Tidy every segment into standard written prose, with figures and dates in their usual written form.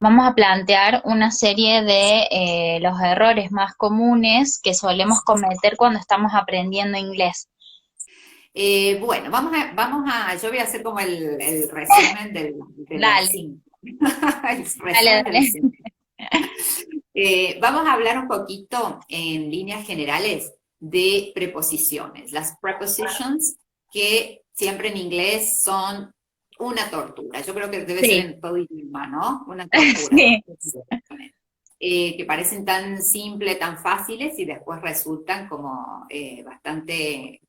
Vamos a plantear una serie de los errores más comunes que solemos cometer cuando estamos aprendiendo inglés. Bueno, yo voy a hacer como el resumen de los Dale, cinco. El dale, resumen de los dale. cinco. Vamos a hablar un poquito en líneas generales de preposiciones. Las prepositions que siempre en inglés son una tortura. Yo creo que debe ser Sí, en todo idioma, ¿no? Una tortura. sí, Que parecen tan simples, tan fáciles y después resultan como bastante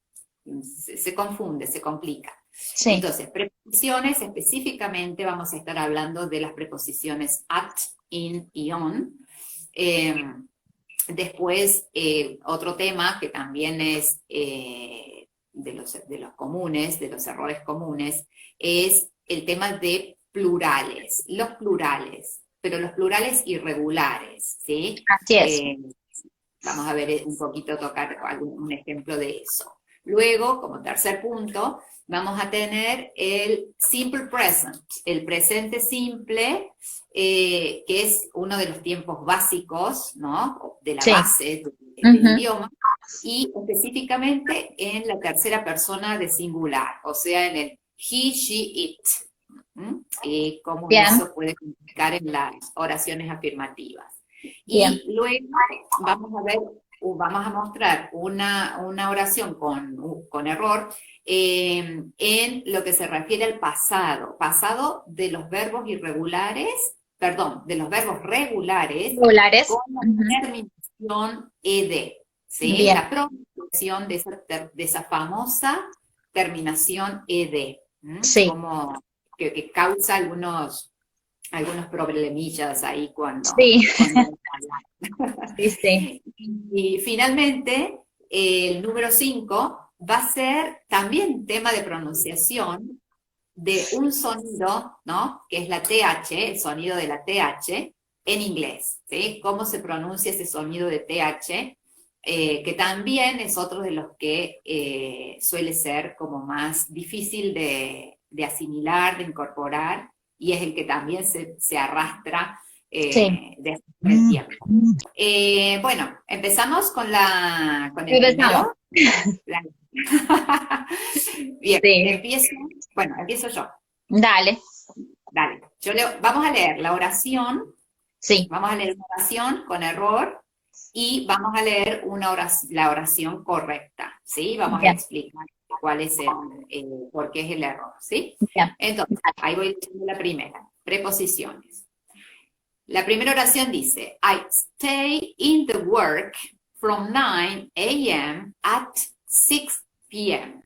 se confunde, se complica. sí. Entonces, preposiciones, específicamente vamos a estar hablando de las preposiciones at, in y on. Eh, Después, otro tema que también es de los comunes, de los errores comunes, es el tema de plurales, los plurales, pero los plurales irregulares, ¿sí? Así es. Eh, Vamos a ver un poquito, tocar un ejemplo de eso. Luego, como tercer punto, vamos a tener el simple present, el presente simple, que es uno de los tiempos básicos, ¿no? De la Sí. base del Ujú. idioma, y específicamente en la tercera persona de singular, o sea, en el he, she, it. Y cómo Bien, eso puede comunicar en las oraciones afirmativas. bien. Y luego vamos a ver, vamos a mostrar una oración con error en lo que se refiere al pasado. Pasado de los verbos irregulares, perdón, de los verbos regulares Regulares. con la Ujú. terminación ed, ¿sí? Bien, La pronunciación de esa famosa terminación ed, sí, como que causa algunos problemillas ahí sí, cuando sí, sí. y finalmente, el número 5 va a ser también tema de pronunciación de un sonido, ¿no? Que es la TH, el sonido de la TH en inglés, ¿sí? Cómo se pronuncia ese sonido de TH, que también es otro de los que suele ser como más difícil de asimilar, de incorporar, y es el que también se arrastra Sí. desde el tiempo. Bueno, empezamos con el Empezamos. primero. La- Bien, Sí. empiezo yo. Dale. Dale, vamos a leer la oración, Sí. vamos a leer una oración con error y vamos a leer la oración correcta, ¿sí? Vamos a Bien, explicar cuál es por qué es el error, ¿sí? bien. Entonces, ahí voy diciendo la primera, preposiciones. La primera oración dice, I stay in the work from 9 a.m. at 6 p.m.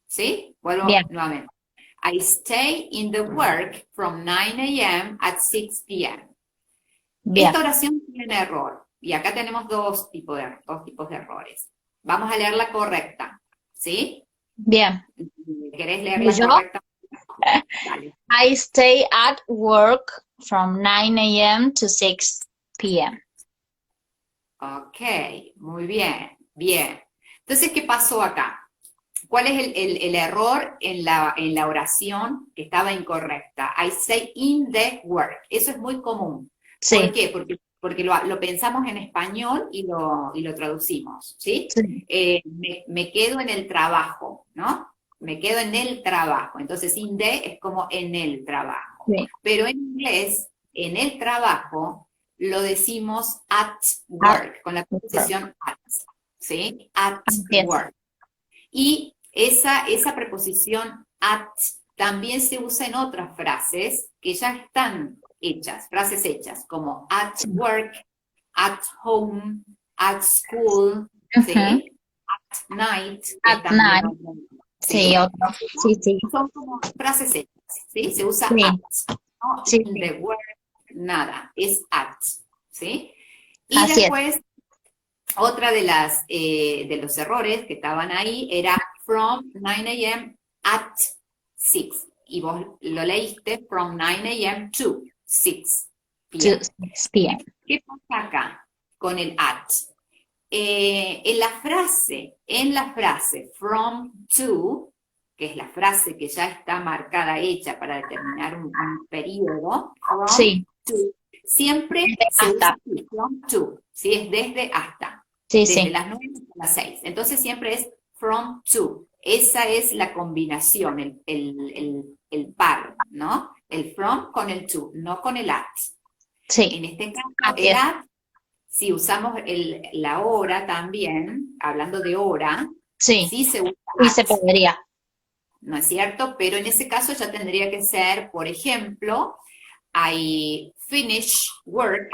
¿Sí? Bien, Vuelvo nuevamente. I stay in the work from 9 a.m. at 6 p.m. bien, Esta oración tiene un error. Y acá tenemos dos tipos de errores. Vamos a leer la correcta. ¿Sí? bien. ¿Querés leer ¿Y la yo? correcta? Dale. I stay at work from 9 a.m. to 6 p.m. Ok, muy bien, bien. Entonces, ¿qué pasó acá? ¿Cuál es el error en la oración que estaba incorrecta? I say in the work. Eso es muy común. ¿Por Sí, qué? Porque lo pensamos en español y lo traducimos, ¿sí? sí, Me quedo en el trabajo, ¿no? Me quedo en el trabajo. Entonces, in the es como en el trabajo. sí. Pero en inglés, en el trabajo, lo decimos at At work, con la work. preposición at, ¿sí? At Así es. work. Y esa preposición at también se usa en otras frases que ya están hechas, frases hechas, como at Sí. work, at home, at school, Ujú. ¿sí? At night, que es At también night. otro, Sí, ¿sí? otro. Sí, sí, Son como frases hechas, ¿sí? Se usa at, sí, no sí, in sí. the work, nada, es at, ¿sí? Y Así es. después otra de los errores que estaban ahí era from 9 a.m. at 6. Y vos lo leíste from 9 a.m. to 6 p.m. To 6 p.m. ¿Qué pasa acá con el at? En la frase from to, que es la frase que ya está marcada, hecha para determinar un periodo, from, Sí, to, siempre Desde se usa hasta. from to, ¿sí? Es desde hasta, Sí, desde sí. las 9 hasta las 6. Entonces siempre es from to. Esa es la combinación, el par, ¿no? El from con el to, no con el at. Sí, En este caso, así el es. at, si usamos la hora también, hablando de hora, Sí, sí se usa sí at, se podría. ¿no es cierto? Pero en ese caso ya tendría que ser, por ejemplo, I finish work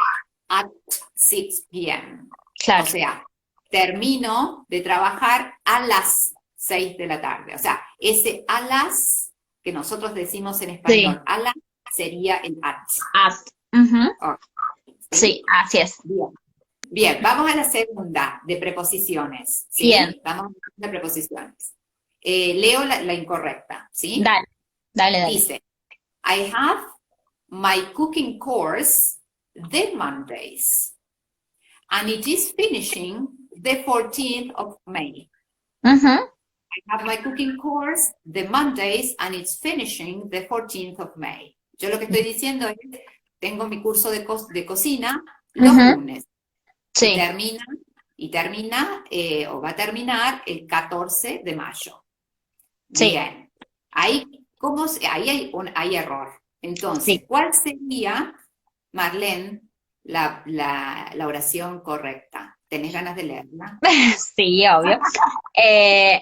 at 6 p.m. O Claro. sea, termino de trabajar a las 6 de la tarde. O sea, ese a las que nosotros decimos en Sí, español, a las sería el at. at. Ujú. Ok, Sí, ¿sí? así es. Bien. Bien, vamos a la segunda de preposiciones, Bien, ¿sí? Vamos a la de preposiciones. Leo la incorrecta, ¿sí? dale, dale, dale. Dice, I have my cooking course the Mondays, and it is finishing the 14th of May. Ujú. I have my cooking course the Mondays, and it's finishing the 14th of May. Yo lo que estoy diciendo es, tengo mi curso de cocina los Ujú. lunes y Sí, termina o va a terminar el 14 de mayo. sí, Bien, ahí, ahí hay error. sí. Entonces, ¿cuál sería, Marlene, la oración correcta? ¿Tenés ganas de leerla? Sí, obvio.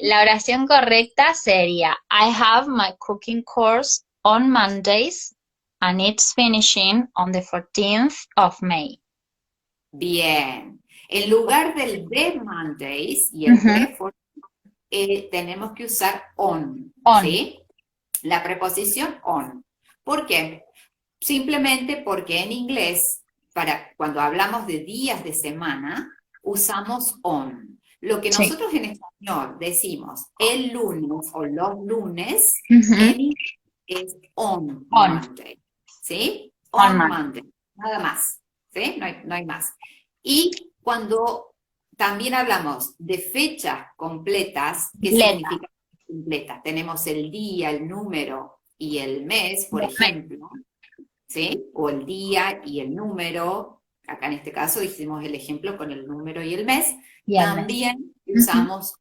La oración correcta sería I have my cooking course on Mondays and it's finishing on the 14th of May. Bien. En lugar del the Mondays y el Ujú. the tenemos que usar on, On, ¿sí? La preposición on. ¿Por qué? Simplemente porque en inglés, cuando hablamos de días de semana, usamos on. Lo que sí. nosotros en español decimos el lunes o los lunes, Ujú. en inglés es on On, Monday. ¿Sí? on On Monday. Monday. Nada más. ¿Sí? No hay más. Y cuando también hablamos de fechas completas, ¿qué Completa. significa completa? Tenemos el día, el número y el mes, por Del mes. ejemplo. ¿Sí? O el día y el número, acá en este caso hicimos el ejemplo con el número y el mes, Y el mes. también Ujú. usamos,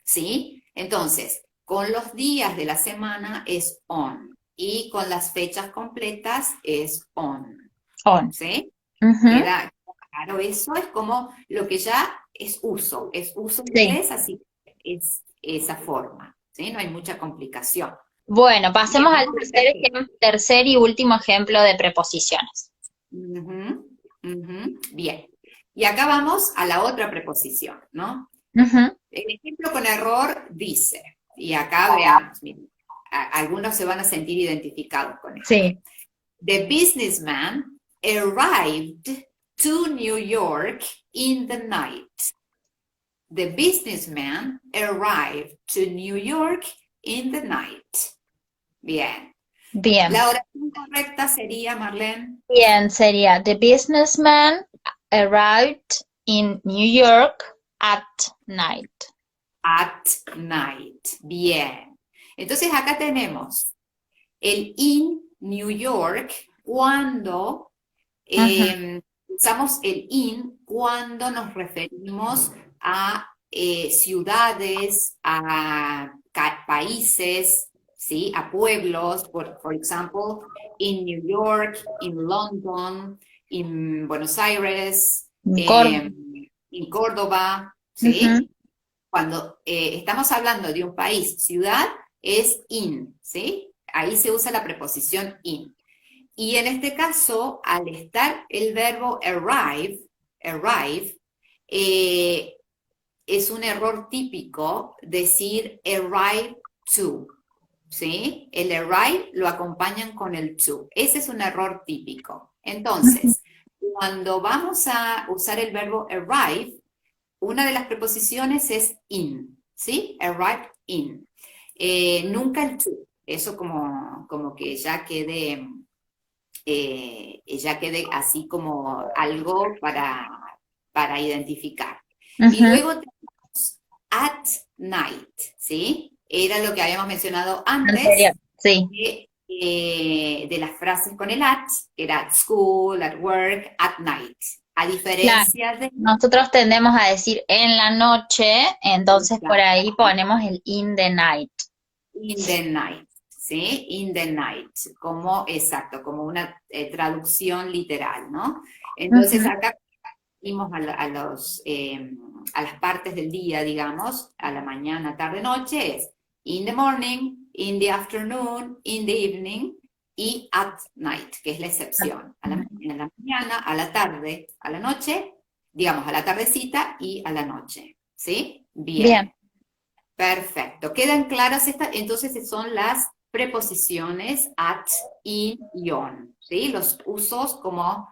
¿sí? Entonces, con los días de la semana es on y con las fechas completas es on, On. ¿sí? Ujú. ¿Queda claro eso? Es como lo que ya es uso Sí. inglés, así que es esa forma, ¿sí? No hay mucha complicación. Bueno, Bien, pasemos al vamos al tercero. tercer y último ejemplo de preposiciones. Ujú, ujú, bien. Y acá vamos a la otra preposición, ¿no? Ujú. El ejemplo con error dice, y acá veamos, miren, algunos se van a sentir identificados con esto. Sí. The businessman arrived to New York in the night. The businessman arrived to New York in the night. Bien. Bien. La oración correcta sería, Marlene, Bien, sería The businessman arrived in New York at night. at night. Bien. Entonces acá tenemos el in New York cuando Ujú. usamos el in cuando nos referimos a ciudades, a países, ¿sí? A pueblos, por ejemplo, in New York, in London, en Buenos Aires, Córdoba. en Córdoba, Ujú. ¿sí? Cuando estamos hablando de un país, ciudad, es in, ¿sí? Ahí se usa la preposición in. Y en este caso, al estar el verbo arrive, es un error típico decir arrive to, ¿sí? El arrive lo acompañan con el to. Ese es un error típico. Ujú. Entonces, cuando vamos a usar el verbo arrive, una de las preposiciones es in, ¿sí? Arrive in. Nunca el to. Eso como que ya quede así como algo para identificar. Y Ujú. luego tenemos at night, ¿sí? Era lo que habíamos mencionado Anterior. antes, Sí. que de las frases con el at, que era at school, at work, at night. A Claro. diferencia de Nosotros tendemos a decir en la noche, entonces por ahí ponemos el in the night. in the night, ¿sí? In the night, como, exacto, como una traducción literal, ¿no? Entonces Ujú. acá vimos a las partes del día, digamos, a la mañana, tarde, noche, es in the morning, in the afternoon, in the evening y at night, que es la excepción. En la mañana, a la tarde, a la noche, digamos, a la tardecita y a la noche, ¿sí? Bien, Bien, perfecto. ¿Quedan claras estas? Entonces son las preposiciones at, in y on, ¿sí? Los usos como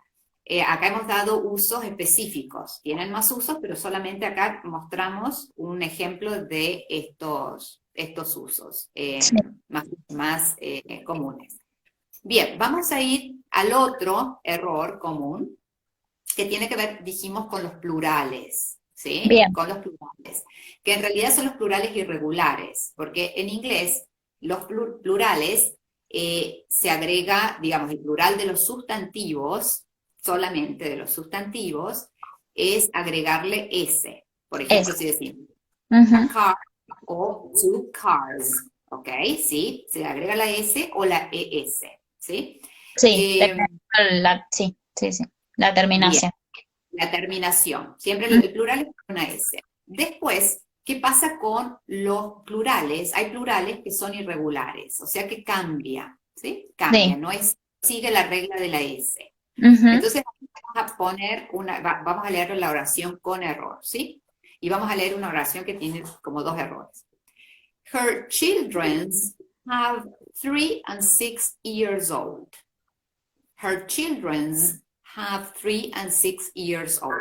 acá hemos dado usos específicos, tienen más usos, pero solamente acá mostramos un ejemplo de estos usos sí, más comunes. Bien, vamos a ir al otro error común, que tiene que ver, dijimos, con los plurales, ¿sí? bien, Con los plurales, que en realidad son los plurales irregulares, porque en inglés los plurales se agrega, digamos, el plural de los sustantivos, solamente de los sustantivos, es agregarle S. Por ejemplo, eso. si decimos a Ujú. car o two cars, ¿ok? ¿Sí? Se agrega la S o la ES, ¿sí? Sí, Eh, sí, sí, sí, la bien, terminación. la terminación. Siempre Mm, el plural es con una S. Después, ¿qué pasa con los plurales? Hay plurales que son irregulares, o sea que cambia, ¿sí? sí. Cambia, no es, sigue la regla de la S. Ujú. Entonces, vamos a poner vamos a leer la oración con error, ¿sí? Y vamos a leer una oración que tiene como dos errores. Her children have 3 and 6 years old. Her children have 3 and 6 years old.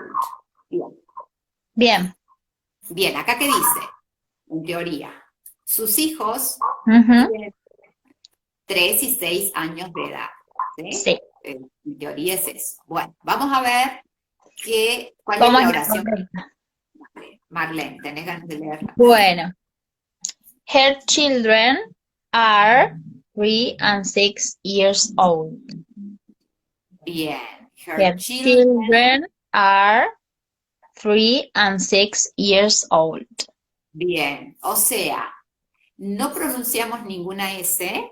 Bien. Bien. Bien, acá qué dice, en teoría. Sus hijos Ujú. tienen 3 y 6 años de edad. ¿Sí? Sí. En teoría es eso. Bueno, vamos a ver cuál es ¿Cómo es la la oración. correcta? Marlene, ¿tenés ganas de leerla? Bueno, her children are 3 and 6 years old. Bien. Her Her children, children are 3 and 6 years old. bien. O sea, no pronunciamos ninguna S,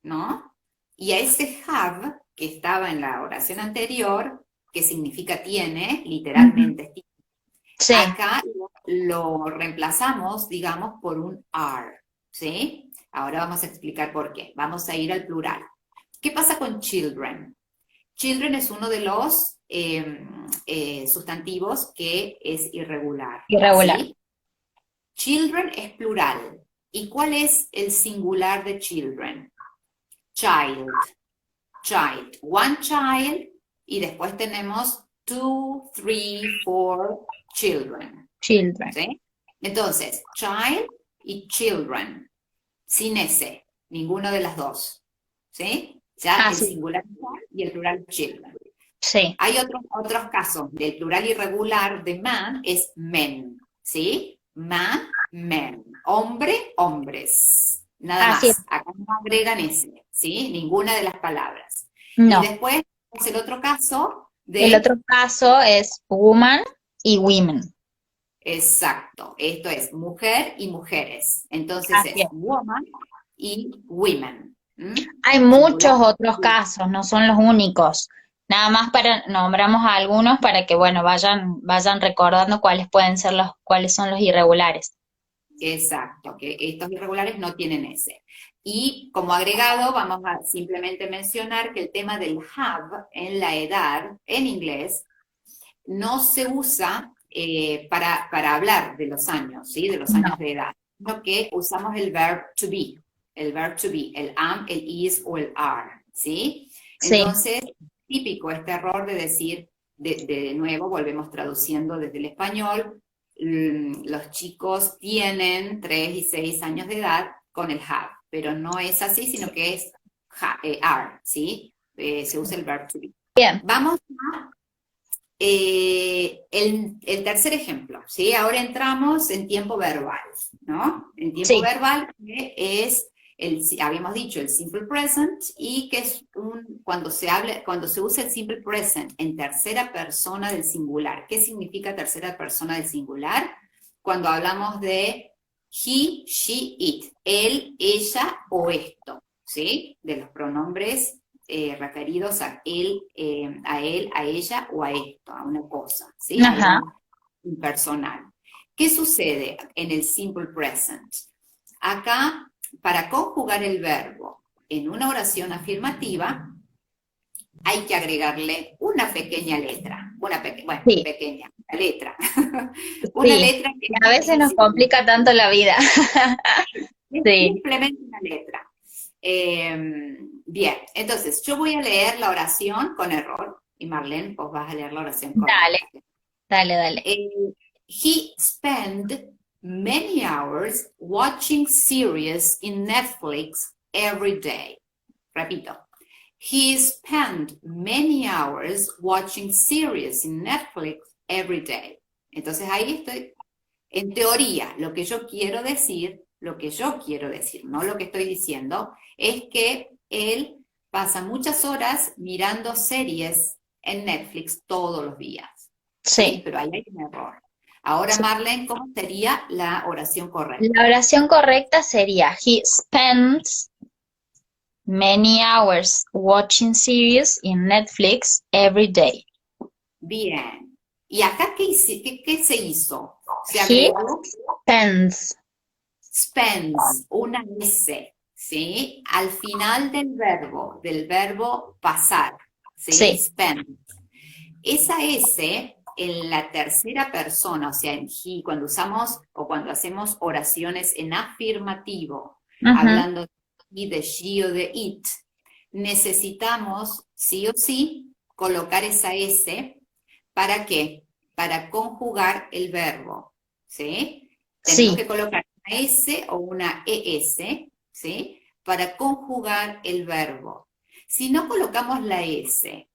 ¿no? Y a ese have, que estaba en la oración anterior, que significa tiene, Ujú. literalmente, Sí, acá lo reemplazamos, digamos, por un are, ¿sí? Ahora vamos a explicar por qué. Vamos a ir al plural. ¿Qué pasa con children? Children es uno de los sustantivos que es irregular, irregular. ¿sí? Children es plural. ¿Y cuál es el singular de children? Child. Child. One child. Y después tenemos 2, 3, 4 children. Children. ¿Sí? Entonces, child y children. Sin S. Ninguno de las dos. ¿Sí? Ya Ah, el sí, singular y el plural children. sí. Hay otros casos. El plural irregular de man es men. ¿Sí? Man, men. Hombre, hombres. Nada Así es. más. Acá no agregan ese. ¿Sí? Ninguna de las palabras. Y No. después es el otro caso El otro de, caso es woman y women. exacto, esto es mujer y mujeres. Entonces Así es es. woman y women. Hay Singular. muchos otros casos, no son los únicos. Nada más nombramos a algunos para que, bueno, vayan recordando cuáles son los irregulares. Exacto, que estos irregulares no tienen ese. Y como agregado, vamos a simplemente mencionar que el tema del have en la edad, en inglés, no se usa para hablar de los años, ¿sí? De los No. años de edad, sino que usamos el verb to be, el am, el is o el are, ¿sí? Sí, Entonces, típico este error de decir, de nuevo, volvemos traduciendo desde el español, los chicos tienen 3 y 6 años de edad con el have, pero no es así, sino que es are, ¿sí? Se usa el verb to be. bien. Vamos a el tercer ejemplo, ¿sí? Ahora entramos en tiempo verbal, ¿no? En tiempo Sí, verbal que es Habíamos dicho el simple present, y que es cuando se usa el simple present en tercera persona del singular. ¿Qué significa tercera persona del singular? Cuando hablamos de he, she, it, él, ella o esto, ¿sí? De los pronombres referidos a él, a ella o a esto, a una cosa, ¿sí? Ajá. Algo impersonal. ¿Qué sucede en el simple present? Acá, para conjugar el verbo en una oración afirmativa, hay que agregarle una pequeña letra, Sí, pequeña letra, una sí. letra que A veces nos complica tanto la vida. es Sí, simplemente una letra. Bien, entonces yo voy a leer la oración con error, y Marlene, vos vas a leer la oración dale, correcta. dale. He spent many hours watching series in Netflix every day. Repito. He spent many hours watching series in Netflix every day. Entonces ahí estoy. En teoría, lo que yo quiero decir, no lo que estoy diciendo, es que él pasa muchas horas mirando series en Netflix todos los días. ¿Sí? Sí. Pero ahí hay un error. Ahora, Sí. Marlene, ¿cómo sería la oración correcta? La oración correcta sería he spends many hours watching series in Netflix every day. Bien. ¿Y acá qué se hizo? Se He agregó spends. spends, una S, ¿sí? Al final del verbo pasar, ¿sí? Sí, Spend. Esa S en la tercera persona, o sea, en he, cuando usamos o cuando hacemos oraciones en afirmativo, ujú, hablando de he, de she o de it, necesitamos sí o sí colocar esa S. ¿Para qué? Para conjugar el verbo, ¿sí? Tenemos sí, que colocar una S o una ES, ¿sí? Para conjugar el verbo. Si no colocamos la S,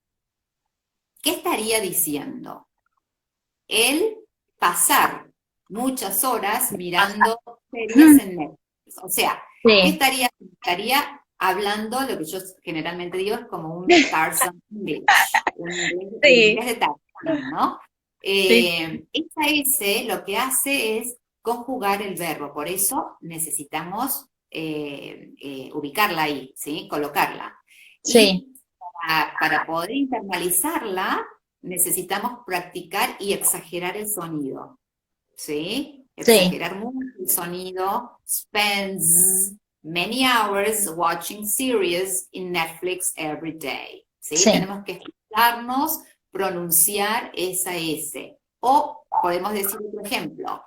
¿qué estaría diciendo? El pasar muchas horas mirando series en Netflix. O sea, ¿qué sí, estaría hablando? Lo que yo generalmente digo es como un Tarzan English, el sí, inglés de Tarzan, ¿no? sí, Esta S lo que hace es conjugar el verbo, por eso necesitamos ubicarla ahí, ¿sí? Colocarla. sí, Y para poder internalizarla, necesitamos practicar y exagerar el sonido, ¿sí? sí, Exagerar mucho el sonido. Spends many hours watching series in Netflix every day, ¿sí? sí, Tenemos que escucharnos pronunciar esa S. O podemos decir otro ejemplo,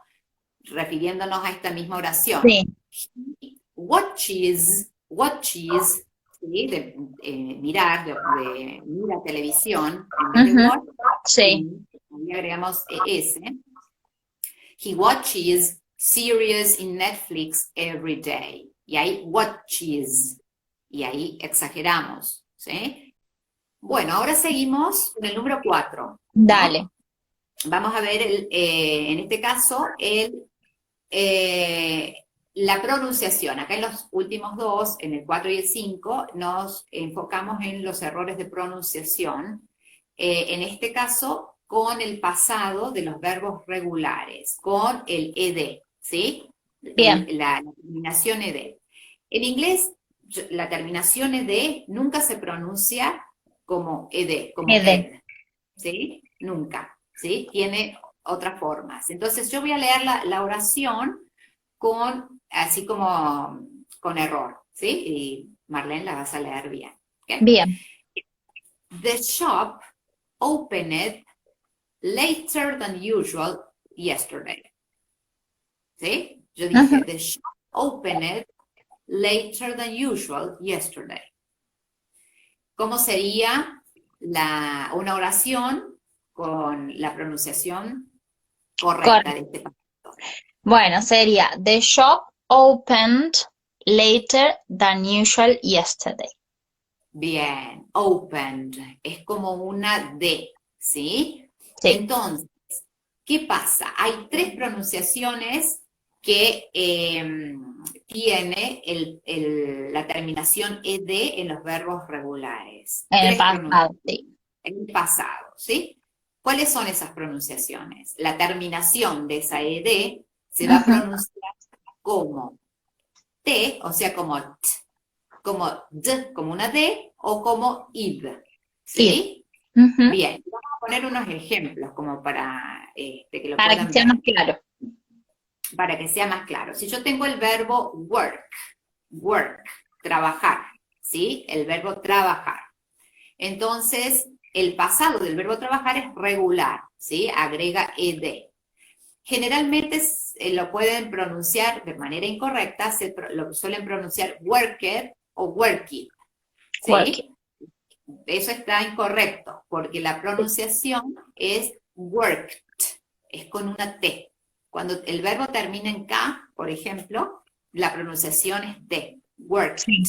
refiriéndonos a esta misma oración. sí, He watches, ¿sí? Mirar, mira televisión, en vez de ujú, sí, watching, ahí agregamos ES. He watches series in Netflix every day. Y ahí watches, y ahí exageramos, ¿sí? Bueno, ahora seguimos con el número 4, dale, ¿no? Vamos a ver, en este caso, la pronunciación. Acá en los últimos dos, en el 4 y el 5, nos enfocamos en los errores de pronunciación. En este caso, con el pasado de los verbos regulares, con el ed, ¿sí? bien, La terminación ed. En inglés, la terminación ed nunca se pronuncia como ed, como Ede, ed, ¿sí? Nunca, ¿sí? Tiene otras formas. Entonces, yo voy a leer la oración así como con error, ¿sí? Y Marlene la vas a leer bien. ¿Okay? bien, The shop opened later than usual yesterday. ¿Sí? Yo ujú, dije, the shop opened later than usual yesterday. ¿Cómo sería una oración con la pronunciación correcta de correcto. este párrafo? Bueno, sería the shop opened later than usual yesterday. Bien, opened, es como una D, ¿sí? Sí, Entonces, ¿qué pasa? Hay tres pronunciaciones que tiene la terminación ed en los verbos regulares. En el pasado, sí. En el pasado, ¿sí? ¿Cuáles son esas pronunciaciones? La terminación de esa ed se va a pronunciar como t, o sea, como t, como d, como una d, o como id, ¿sí? Bien, vamos a poner unos ejemplos como para que lo para puedan que sea ver. más claro. Para que sea más claro. Si yo tengo el verbo work, trabajar, ¿sí? El verbo trabajar. Entonces, el pasado del verbo trabajar es regular, ¿sí? Agrega ed. Generalmente lo pueden pronunciar de manera incorrecta, lo suelen pronunciar worked o working, ¿sí? Working. Eso está incorrecto, porque la pronunciación es worked, es con una T. Cuando el verbo termina en K, por ejemplo, la pronunciación es D, worked. Sí.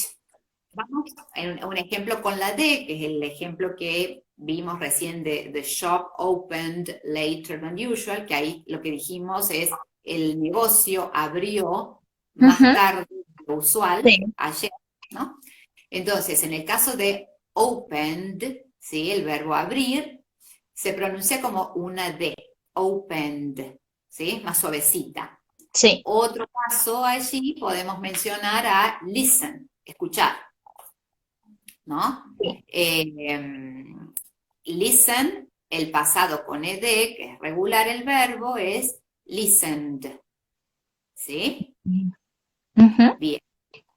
Vamos a un ejemplo con la D, que es el ejemplo que vimos recién de The shop opened later than usual, que ahí lo que dijimos es el negocio abrió más tarde de lo usual, ayer, ¿no? Entonces, en el caso de opened, ¿sí? El verbo abrir, se pronuncia como una D, opened, ¿sí? Más suavecita. Sí. Otro caso allí podemos mencionar a listen, escuchar, ¿no? Listen, el pasado con ed, que es regular el verbo, es listened, ¿sí? Bien.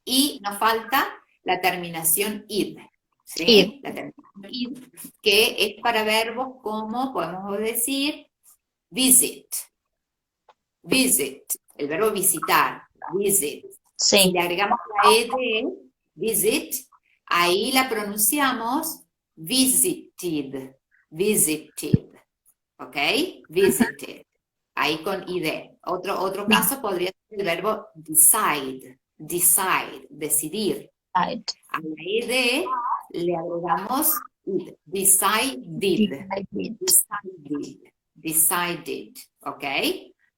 Y nos falta la terminación id, ¿sí? La terminación id, que es para verbos como, podemos decir, visit, el verbo visitar, visit. Sí. Si le agregamos la ed, visit, ahí la pronunciamos visited, ¿ok? Visited, ahí con id. Otro caso podría ser el verbo decide, decidir. A la ed le agregamos id, decided, ¿ok?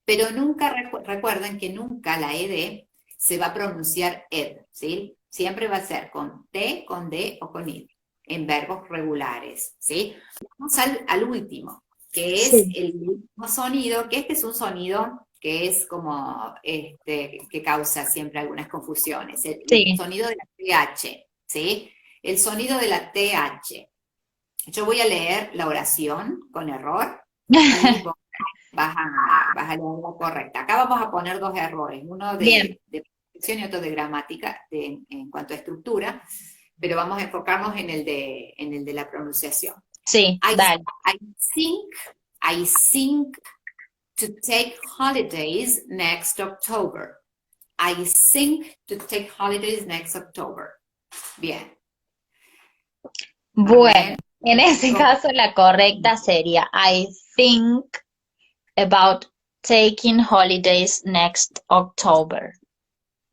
Pero nunca, recuerden que nunca la ed se va a pronunciar ed, ¿sí? Siempre va a ser con t, con d o con id, en verbos regulares, ¿sí? Vamos al último, que es el mismo sonido, que este es un sonido que es como, que causa siempre algunas confusiones, el sonido de la TH, ¿sí? El sonido de la TH. Yo voy a leer la oración con error, y vos vas a leer la correcta. Acá vamos a poner dos errores, uno de pronunciación y otro de gramática, en cuanto a estructura, pero vamos a enfocarnos en el de la pronunciación. Sí, dale. I think to take holidays next October. I think to take holidays next October. Bien. Bueno, en ese caso la correcta sería I think about taking holidays next October.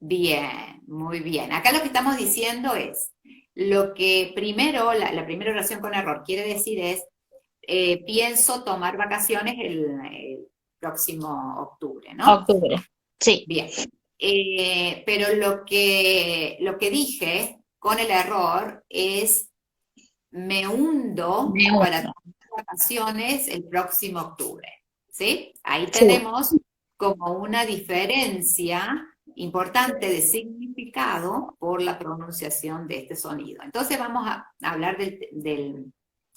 Bien, muy bien. Acá lo que estamos diciendo es, lo que primero, la primera oración con error quiere decir es, pienso tomar vacaciones el próximo octubre, ¿no? Octubre, sí. Bien. Pero lo que dije con el error es, me hundo para tomar vacaciones el próximo octubre, ¿sí? Ahí tenemos como una diferencia importante de significado por la pronunciación de este sonido. Entonces vamos a hablar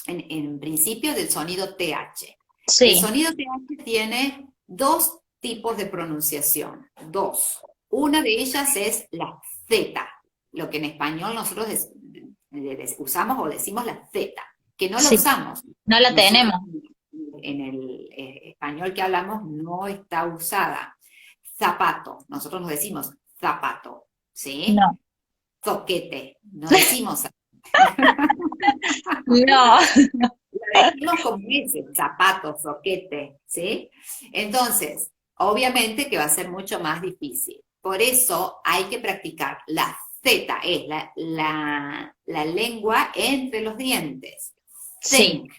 en principio del sonido TH. Sí. El sonido TH tiene dos tipos de pronunciación, dos. Una de ellas es la Z, lo que en español nosotros usamos o decimos la Z, que no la usamos. No la tenemos. En el español que hablamos no está usada. Zapato, nosotros nos decimos zapato, ¿sí? No. Zoquete, no decimos no. Lo decimos como ese, zapato, zoquete, ¿sí? Entonces, obviamente que va a ser mucho más difícil. Por eso hay que practicar. La Z es la lengua entre los dientes. Sí. Think.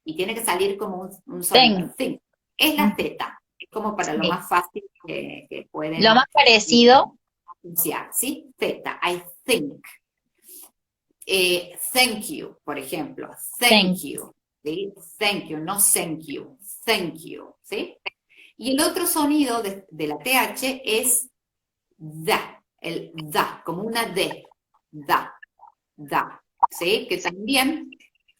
Y tiene que salir como un sonido. Think. Es la Z. como para lo Sí. más fácil que Lo pueden más parecido, pronunciar, ¿sí? Z, I think. Thank you, por ejemplo. Thank thank you. you. ¿Sí? Thank you, no thank you. Thank you, ¿sí? Y el otro sonido de la TH es da, el da, como una D. Da, ¿sí? Que también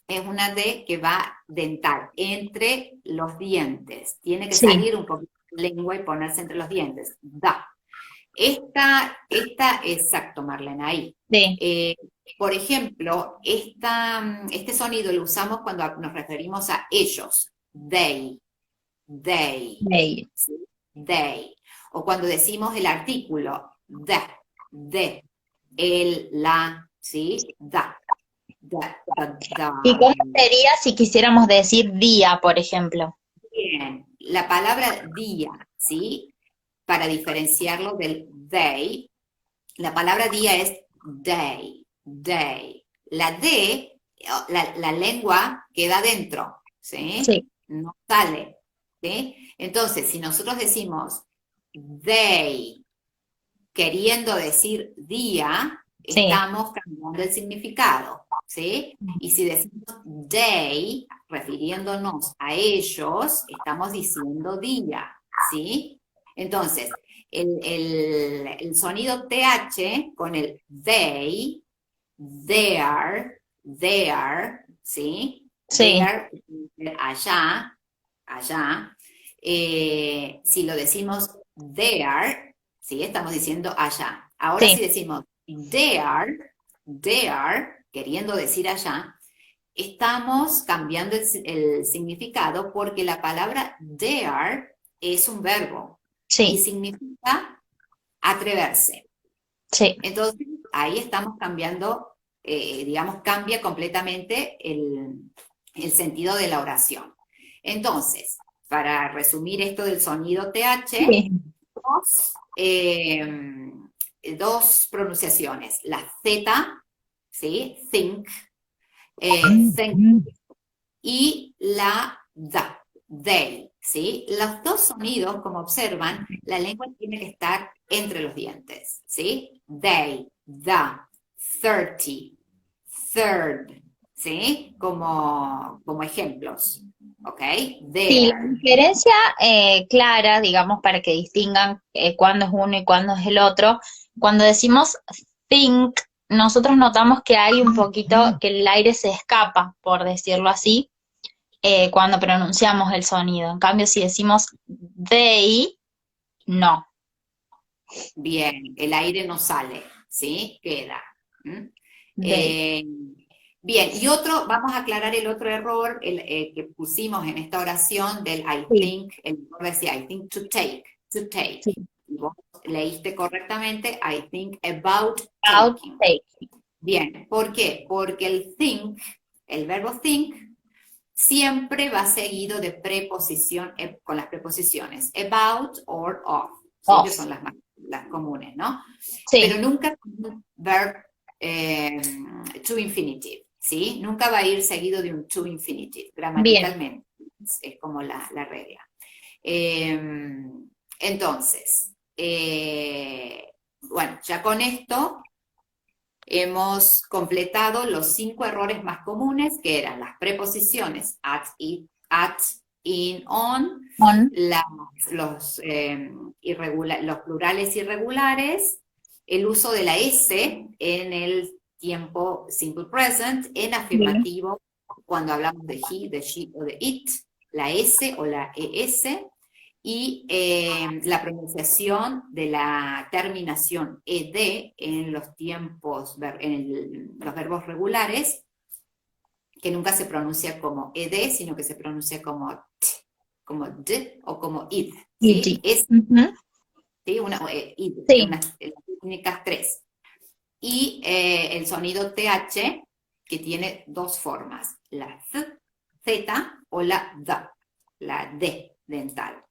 es una D que va dental, entre los dientes. Tiene que Sí, salir un poquito de la lengua y ponerse entre los dientes. Da. Esta, exacto, Marlene, ahí. sí, Por ejemplo, este sonido lo usamos cuando nos referimos a ellos. They, sí, ¿sí? They. O cuando decimos el artículo, de, el, la, ¿sí? Da. ¿Y cómo sería si quisiéramos decir día, por ejemplo? Bien, la palabra día, ¿sí? Para diferenciarlo del they, la palabra día es day. La D, la lengua queda dentro, ¿sí? Sí, No sale, ¿sí? Entonces, si nosotros decimos they, queriendo decir día, sí, estamos cambiando el significado, ¿sí? Y si decimos they, refiriéndonos a ellos, estamos diciendo día, ¿sí? Entonces, el sonido TH con el they, their, ¿sí? sí, Allá. Si lo decimos there, ¿sí? Estamos diciendo allá. Ahora si sí, decimos there, queriendo decir allá, estamos cambiando el significado porque la palabra dare es un verbo y sí, significa atreverse. sí, Entonces, ahí estamos cambiando, digamos, cambia completamente el sentido de la oración. Entonces, para resumir esto del sonido TH, sí. dos pronunciaciones. La Z, ¿sí? Think, thank, y la da, they, ¿sí? Los dos sonidos, como observan, la lengua tiene que estar entre los dientes, ¿sí? They, the, 30, third, ¿sí? Como ejemplos, ¿ok? Sí, la There. diferencia clara, digamos, para que distingan cuándo es uno y cuándo es el otro, cuando decimos think, nosotros notamos que hay un poquito, que el aire se escapa, por decirlo así, cuando pronunciamos el sonido. En cambio, si decimos they, no. Bien, el aire no sale, ¿sí? Queda. ¿Mm? They. Eh, bien, y otro, vamos a aclarar el otro error que pusimos en esta oración del I Sí, think, el error decía I think to take. sí. Y vos leíste correctamente I think about Out, taking. take. Bien, ¿por qué? Porque el think, el verbo think, siempre va seguido de preposición, con las preposiciones about or of, ¿sí? Que Off. son las comunes, ¿no? Sí, Pero nunca con un verb eh, to infinitive, ¿sí? Nunca va a ir seguido de un to infinitive, bien. gramaticalmente, es como la regla. Entonces, bueno, ya con esto hemos completado los 5 errores más comunes, que eran las preposiciones at, it, at, in, on, On. los plurales irregulares, el uso de la S en el tiempo simple present, en Bien. afirmativo, cuando hablamos de he, de she o de it, la S o la ES, y la pronunciación de la terminación ed en los tiempos, los verbos regulares, que nunca se pronuncia como ed, sino que se pronuncia como t, como d o como id, ¿sí? Easy. Es, Ujú. ¿sí? Id, Sí, las técnicas 3. Y el sonido th, que tiene dos formas, la z o la d dental.